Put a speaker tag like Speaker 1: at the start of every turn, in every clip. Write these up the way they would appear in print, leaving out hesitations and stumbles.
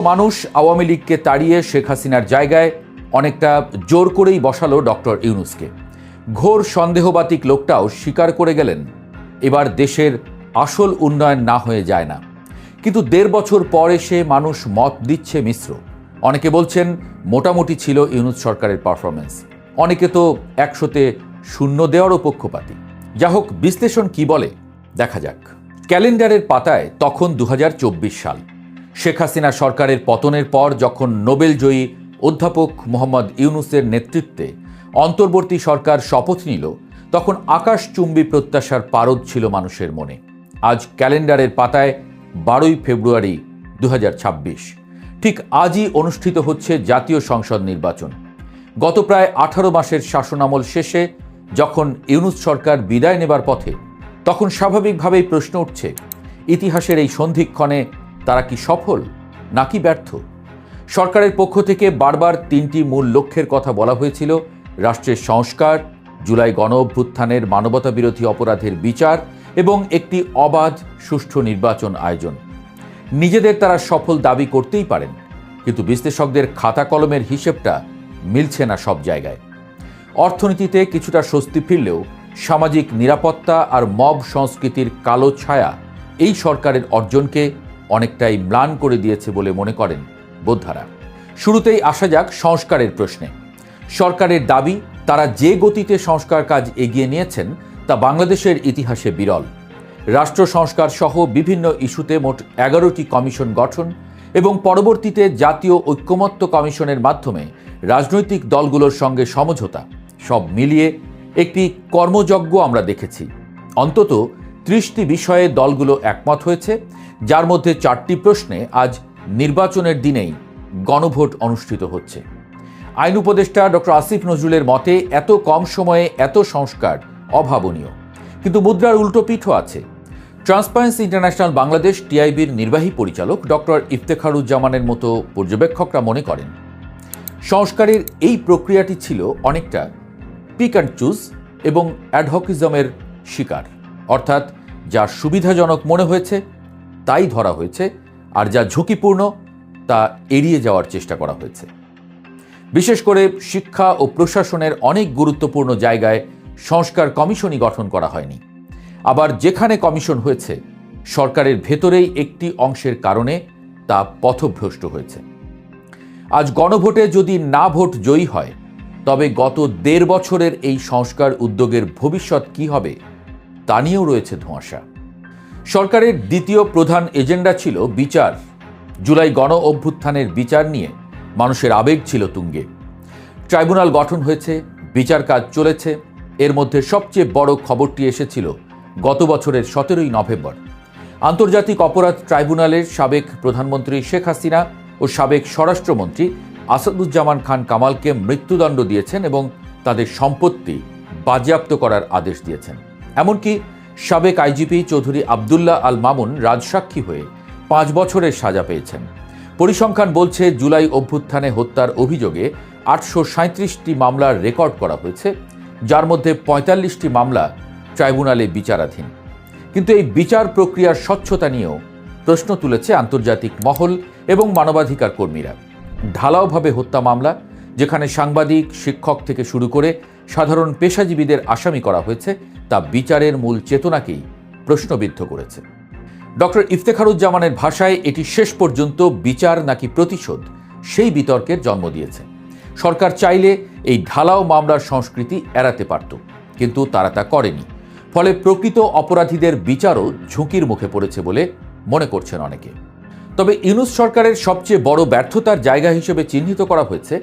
Speaker 1: মানুষ আওয়ামী লীগকে তাড়িয়ে শেখ হাসিনার জায়গায় অনেকটা জোর করেই বসালো ডক্টর ইউনূসকে। ঘোর সন্দেহবাতিক লোকটাও স্বীকার করে গেলেন এবার দেশের আসল উন্নয়ন না হয়ে যায় না। কিন্তু ১.৫ বছর পর এসে মানুষ মত দিচ্ছে মিশ্র। অনেকে বলছেন মোটামুটি ছিল ইউনূস সরকারের পারফরমেন্স, অনেকে তো ১০০-তে 0 দেওয়ারও পক্ষপাতী। যা হোক, বিশ্লেষণ কি বলে দেখা যাক। ক্যালেন্ডারের পাতায় তখন ২০২৪ সাল। শেখ হাসিনা সরকারের পতনের পর যখন নোবেলজয়ী অধ্যাপক মোহাম্মদ ইউনূসের নেতৃত্বে অন্তর্বর্তী সরকার শপথ নিল, তখন আকাশচুম্বী প্রত্যাশার পারদ ছিল মানুষের মনে। আজ ক্যালেন্ডারের পাতায় ১২ই ফেব্রুয়ারি ২০২৬। ঠিক আজই অনুষ্ঠিত হচ্ছে জাতীয় সংসদ নির্বাচন। গত প্রায় ১৮ মাসের শাসনামল শেষে যখন ইউনূস সরকার বিদায় নেবার পথে, তখন স্বাভাবিকভাবেই প্রশ্ন উঠছে, ইতিহাসের এই সন্ধিক্ষণে তারা কি সফল নাকি ব্যর্থ? সরকারের পক্ষ থেকে বারবার ৩টি মূল লক্ষ্যের কথা বলা হয়েছিল: রাষ্ট্রের সংস্কার, জুলাই গণঅভ্যুত্থানের মানবতাবিরোধী অপরাধের বিচার এবং একটি অবাধ সুষ্ঠু নির্বাচন আয়োজন। নিজেদের তারা সফল দাবি করতেই পারেন, কিন্তু বিশ্লেষকদের খাতা কলমের হিসেবটা মিলছে না সব জায়গায়। অর্থনীতিতে কিছুটা স্বস্তি ফিরলেও সামাজিক নিরাপত্তা আর মব সংস্কৃতির কালো ছায়া এই সরকারের অর্জনকে অনেকটাই ম্লান করে দিয়েছে বলে মনে করেন বোদ্ধারা। শুরুতেই আসা যাক সংস্কারের প্রশ্নে। সরকারের দাবি, তারা যে গতিতে সংস্কার কাজ এগিয়ে নিয়েছেন তা বাংলাদেশের ইতিহাসে বিরল। রাষ্ট্র সংস্কার সহ বিভিন্ন ইস্যুতে মোট 11টি কমিশন গঠন এবং পরবর্তীতে জাতীয় ঐক্যমত্য কমিশনের মাধ্যমে রাজনৈতিক দলগুলোর সঙ্গে সমঝোতা, সব মিলিয়ে একটি কর্মযজ্ঞ আমরা দেখেছি। অন্তত 30টি বিষয়ে দলগুলো একমত হয়েছে, যার মধ্যে 4টি প্রশ্নে আজ নির্বাচনের দিনেই গণভোট অনুষ্ঠিত হচ্ছে। আইন উপদেষ্টা ডক্টর আসিফ নজরুলের মতে এত কম সময়ে এত সংস্কার অভাবনীয়। কিন্তু মুদ্রার উল্টো পিঠও আছে। ট্রান্সপারেন্সি ইন্টারন্যাশনাল বাংলাদেশ টিআইবির নির্বাহী পরিচালক ডক্টর ইফতেখারুজ্জামানের মতো পর্যবেক্ষকরা মনে করেন, সংস্কারের এই প্রক্রিয়াটি ছিল অনেকটা পিক অ্যান্ড চুজ এবং অ্যাডহকিজমের শিকার। অর্থাৎ যা সুবিধাজনক মনে হয়েছে তাই ধরা হয়েছে, আর যা ঝুঁকিপূর্ণ তা এড়িয়ে যাওয়ার চেষ্টা করা হয়েছে। বিশেষ করে শিক্ষা ও প্রশাসনের অনেক গুরুত্বপূর্ণ জায়গায় সংস্কার কমিশনই গঠন করা হয়নি। আবার যেখানে কমিশন হয়েছে, সরকারের ভেতরেই একটি অংশের কারণে তা পথভ্রষ্ট হয়েছে। আজ গণভোটে যদি না ভোট জয়ী হয়, তবে গত ১.৫ বছরের এই সংস্কার উদ্যোগের ভবিষ্যৎ কি হবে তা নিয়েও রয়েছে ধোঁয়াশা। সরকারের দ্বিতীয় প্রধান এজেন্ডা ছিল বিচার। জুলাই গণ অভ্যুত্থানের বিচার নিয়ে মানুষের আবেগ ছিল তুঙ্গে। ট্রাইব্যুনাল গঠন হয়েছে, বিচার কাজ চলেছে। এর মধ্যে সবচেয়ে বড় খবরটি এসেছিল গত বছরের 17ই নভেম্বর। আন্তর্জাতিক অপরাধ ট্রাইব্যুনালের সাবেক প্রধানমন্ত্রী শেখ হাসিনা ও সাবেক স্বরাষ্ট্রমন্ত্রী আসাদুজ্জামান খান কামালকে মৃত্যুদণ্ড দিয়েছেন এবং তাদের সম্পত্তি বাজেয়াপ্ত করার আদেশ দিয়েছেন। এমনকি সাবেক আইজিপি চৌধুরী আবদুল্লাহ আল মামুন রাজসাক্ষী হয়ে 5 বছরের সাজা পেয়েছেন। পরিসংখ্যান বলছে, জুলাই অভ্যুত্থানে হত্যার অভিযোগে 837টি মামলার রেকর্ড করা হয়েছে, যার মধ্যে 45টি মামলা ট্রাইব্যুনালে বিচারাধীন। কিন্তু এই বিচার প্রক্রিয়ার স্বচ্ছতা নিয়েও প্রশ্ন তুলেছে আন্তর্জাতিক মহল এবং মানবাধিকার কর্মীরা। ঢালাওভাবে হত্যা মামলা, যেখানে সাংবাদিক, শিক্ষক থেকে শুরু করে সাধারণ পেশাজীবীদের আসামি করা হয়েছে, তা বিচারের মূল চেতনাকেই প্রশ্নবিদ্ধ করেছে। ডক্টর ইফতেখারুজ্জামানের ভাষায়, এটি শেষ পর্যন্ত বিচার নাকি প্রতিশোধ সেই বিতর্কের জন্ম দিয়েছে। সরকার চাইলে এই ঢালাও মামলার সংস্কৃতি এড়াতে পারত, কিন্তু তারা তা করেনি। ফলে প্রকৃত অপরাধীদের বিচারও ঝুঁকির মুখে পড়েছে বলে মনে করছেন অনেকে। তবে ইউনূস সরকারের সবচেয়ে বড় ব্যর্থতার জায়গা হিসেবে চিহ্নিত করা হয়েছে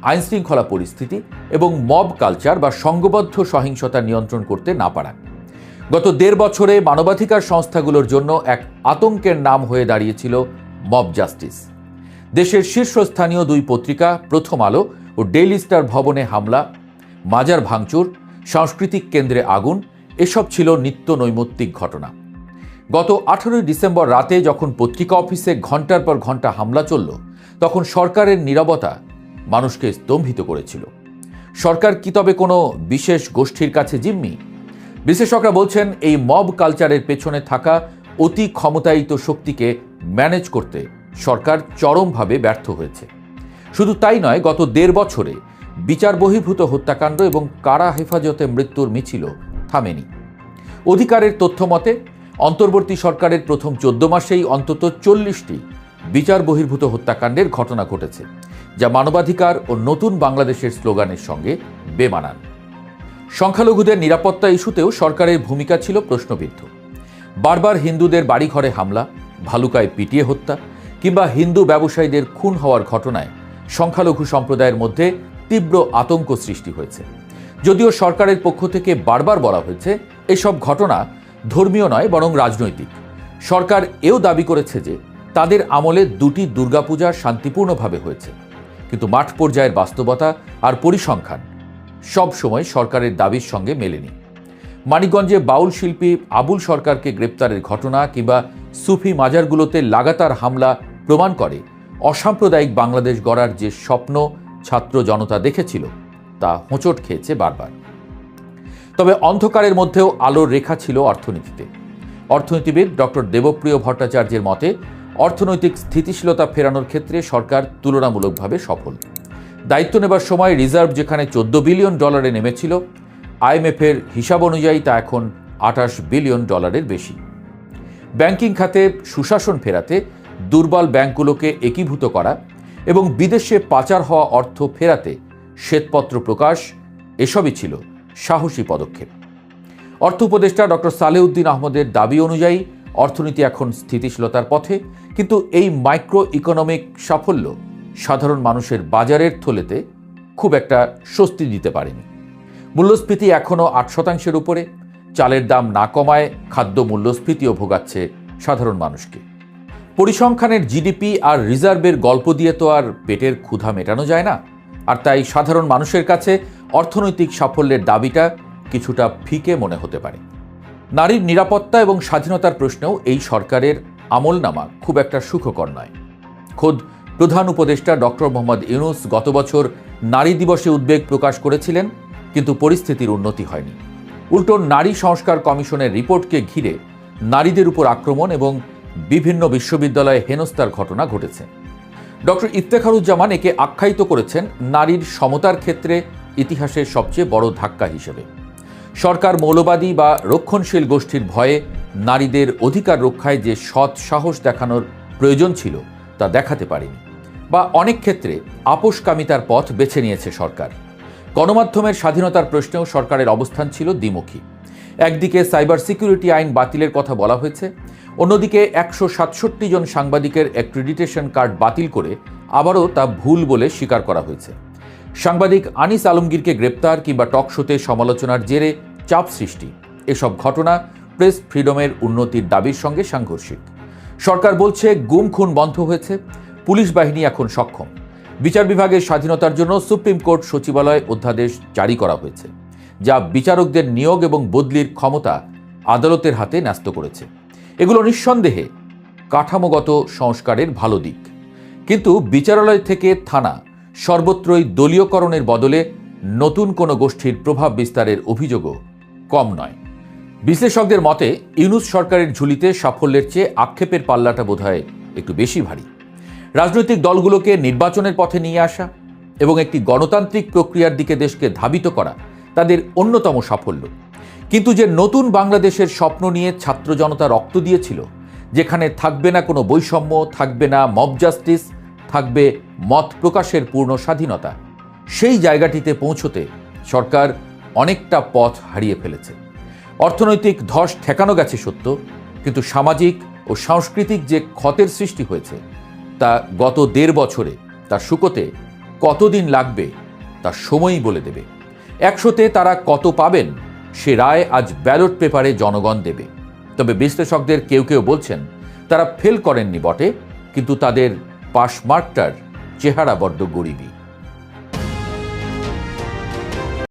Speaker 1: আইনশৃঙ্খলা পরিস্থিতি এবং মব কালচার বা সংঘবদ্ধ সহিংসতা নিয়ন্ত্রণ করতে না পারা। গত ১.৫ বছরে মানবাধিকার সংস্থাগুলোর জন্য এক আতঙ্কের নাম হয়ে দাঁড়িয়েছিল মব জাস্টিস। দেশের শীর্ষস্থানীয় 2 পত্রিকা প্রথম আলো ও ডেইলি স্টার ভবনে হামলা, মাজার ভাঙচুর, সাংস্কৃতিক কেন্দ্রে আগুন, এসব ছিল নিত্য নৈমিত্তিক ঘটনা। গত 18ই ডিসেম্বর রাতে যখন পত্রিকা অফিসে ঘণ্টার পর ঘণ্টা হামলা চলল, তখন সরকারের নীরবতা মানুষকে স্তম্ভিত করেছিল। সরকার কি তবে কোনো বিশেষ গোষ্ঠীর কাছে জিম্মি? বিশেষজ্ঞরা বলছেন, এই মব কালচারের পেছনে থাকা অতি ক্ষমতায়িত শক্তিকে ম্যানেজ করতে সরকার চরমভাবে ব্যর্থ হয়েছে। শুধু তাই নয়, গত 1.5 বছরে বিচার বহির্ভূত হত্যাকাণ্ড এবং কারা হেফাজতে মৃত্যুর মিছিলও থামেনি। অধিকারের তথ্য মতে অন্তর্বর্তী সরকারের প্রথম 14 মাসেই অন্তত 40টি বিচার বহির্ভূত হত্যাকাণ্ডের ঘটনা ঘটেছে, যা মানবাধিকার ও নতুন বাংলাদেশের স্লোগানের সঙ্গে বেমানান। সংখ্যালঘুদের নিরাপত্তা ইস্যুতেও সরকারের ভূমিকা ছিল প্রশ্নবিদ্ধ। বারবার হিন্দুদের বাড়িঘরে হামলা, ভালুকায় পিটিয়ে হত্যা কিংবা হিন্দু ব্যবসায়ীদের খুন হওয়ার ঘটনায় সংখ্যালঘু সম্প্রদায়ের মধ্যে তীব্র আতঙ্ক সৃষ্টি হয়েছে। যদিও সরকারের পক্ষ থেকে বারবার বলা হয়েছে এসব ঘটনা ধর্মীয় নয় বরং রাজনৈতিক। সরকার এও দাবি করেছে যে তাদের আমলে 2টি দুর্গাপূজা শান্তিপূর্ণভাবে হয়েছে, কিন্তু মাঠ পর্যায়ের বাস্তবতা আর পরিসংখ্যান সব সময় সরকারের দাবির সঙ্গে মেলেনি। মানিকগঞ্জে বাউল শিল্পী আবুল সরকারকে গ্রেপ্তারের ঘটনা কিংবা সুফি মাজারগুলোতে লাগাতার হামলা প্রমাণ করে অসাম্প্রদায়িক বাংলাদেশ গড়ার যে স্বপ্ন ছাত্র জনতা দেখেছিল তা হোঁচট খেয়েছে বারবার। তবে অন্ধকারের মধ্যেও আলোর রেখা ছিল অর্থনীতিতে। অর্থনীতিবিদ ডক্টর দেবপ্রিয় ভট্টাচার্যের মতে অর্থনৈতিক স্থিতিশীলতা ফেরানোর ক্ষেত্রে সরকার তুলনামূলকভাবে সফল। দায়িত্ব নেবার সময় রিজার্ভ যেখানে $14 বিলিয়ন নেমেছিল, IMF-এর হিসাব অনুযায়ী তা এখন $28 বিলিয়ন বেশি। ব্যাংকিং খাতে সুশাসন ফেরাতে দুর্বল ব্যাংকগুলোকে একীভূত করা এবং বিদেশে পাচার হওয়া অর্থ ফেরাতে শ্বেতপত্র প্রকাশ, এসবই ছিল সাহসী পদক্ষেপ। অর্থ উপদেষ্টা ডক্টর সালেউদ্দিন আহমদের দাবি অনুযায়ী অর্থনীতি এখন স্থিতিশীলতার পথে, কিন্তু এই মাইক্রো ইকোনমিক সাফল্য সাধারণ মানুষের বাজারের থলেতে খুব একটা স্বস্তি দিতে পারেনি। মূল্যস্ফীতি এখনও 8%-এর উপরে, চালের দাম না কমায় খাদ্য মূল্যস্ফীতিও ভোগাচ্ছে সাধারণ মানুষকে। পরিসংখ্যানের জিডিপি আর রিজার্ভের গল্প দিয়ে তো আর পেটের ক্ষুধা মেটানো যায় না, আর তাই সাধারণ মানুষের কাছে অর্থনৈতিক সাফল্যের দাবিটা কিছুটা ফিকে মনে হতে পারে। নারীর নিরাপত্তা এবং স্বাধীনতার প্রশ্নেও এই সরকারের আমলনামা খুব একটা সুখকর নয়। খোদ প্রধান উপদেষ্টা ডক্টর মোহাম্মদ ইউনূস গত বছর নারী দিবসে উদ্বেগ প্রকাশ করেছিলেন, কিন্তু পরিস্থিতির উন্নতি হয়নি। উল্টো নারী সংস্কার কমিশনের রিপোর্টকে ঘিরে নারীদের উপর আক্রমণ এবং বিভিন্ন বিশ্ববিদ্যালয়ে হেনস্থার ঘটনা ঘটেছে। ডক্টর ইফতেখারুজ্জামান একে আখ্যায়িত করেছেন নারীর সমতার ক্ষেত্রে ইতিহাসের সবচেয়ে বড় ধাক্কা হিসেবে। সরকার মৌলবাদী বা রক্ষণশীল গোষ্ঠীর ভয়ে নারীদের অধিকার রক্ষায় যে সৎ সাহস দেখানোর প্রয়োজন ছিল তা দেখাতে পারেনি, বা অনেক ক্ষেত্রে আপোষকামিতার পথ বেছে নিয়েছে সরকার। গণমাধ্যমের স্বাধীনতার প্রশ্নেও সরকারের অবস্থান ছিল দ্বিমুখী। একদিকে সাইবার সিকিউরিটি আইন বাতিলের কথা বলা হয়েছে, অন্যদিকে 167 জন সাংবাদিকের অ্যাক্রিডিটেশন কার্ড বাতিল করে আবারও তা ভুল বলে স্বীকার করা হয়েছে। সাংবাদিক আনিস আলমগীরকে গ্রেপ্তার কিংবা টক শোতে সমালোচনার জেরে চাপ সৃষ্টি, এসব ঘটনা প্রেস ফ্রিডমের উন্নতির দাবির সঙ্গে সাংঘর্ষিক। সরকার বলছে গুম খুন বন্ধ হয়েছে, পুলিশ বাহিনী এখন সক্ষম। বিচার বিভাগের স্বাধীনতার জন্য সুপ্রিম কোর্ট সচিবালয় অধ্যাদেশ জারি করা হয়েছে, যা বিচারকদের নিয়োগ এবং বদলির ক্ষমতা আদালতের হাতে ন্যস্ত করেছে। এগুলো নিঃসন্দেহে কাঠামোগত সংস্কারের ভালো দিক, কিন্তু বিচারালয় থেকে থানা সর্বত্রই দলীয়করণের বদলে নতুন কোনো গোষ্ঠীর প্রভাব বিস্তারের অভিযোগও কম নয়। বিশ্লেষকদের মতে ইউনূস সরকারের ঝুলিতে সাফল্যের চেয়ে আক্ষেপের পাল্লাটা বোধহয় একটু বেশি ভারী। রাজনৈতিক দলগুলোকে নির্বাচনের পথে নিয়ে আসা এবং একটি গণতান্ত্রিক প্রক্রিয়ার দিকে দেশকে ধাবিত করা তাদের অন্যতম সাফল্য। কিন্তু যে নতুন বাংলাদেশের স্বপ্ন নিয়ে ছাত্র জনতা রক্ত দিয়েছিল, যেখানে থাকবে না কোনো বৈষম্য, থাকবে না মব জাস্টিস, থাকবে মত প্রকাশের পূর্ণ স্বাধীনতা, সেই জায়গাটিতে পৌঁছতে সরকার অনেকটা পথ হারিয়ে ফেলেছে। অর্থনৈতিক ধস ঠেকানো গেছে সত্য, কিন্তু সামাজিক ও সাংস্কৃতিক যে ক্ষতের সৃষ্টি হয়েছে তা গত 1.5 বছরে তা শুকোতে কতদিন লাগবে তা সময়ই বলে দেবে। 100-তে তারা কত পাবেন সে রায় আজ ব্যালট পেপারে জনগণ দেবে। তবে বিশ্লেষকদের কেউ কেউ বলছেন তারা ফেল করেননি বটে, কিন্তু তাদের পাশ মার্কটার চেহারা বড্ড গরিবী।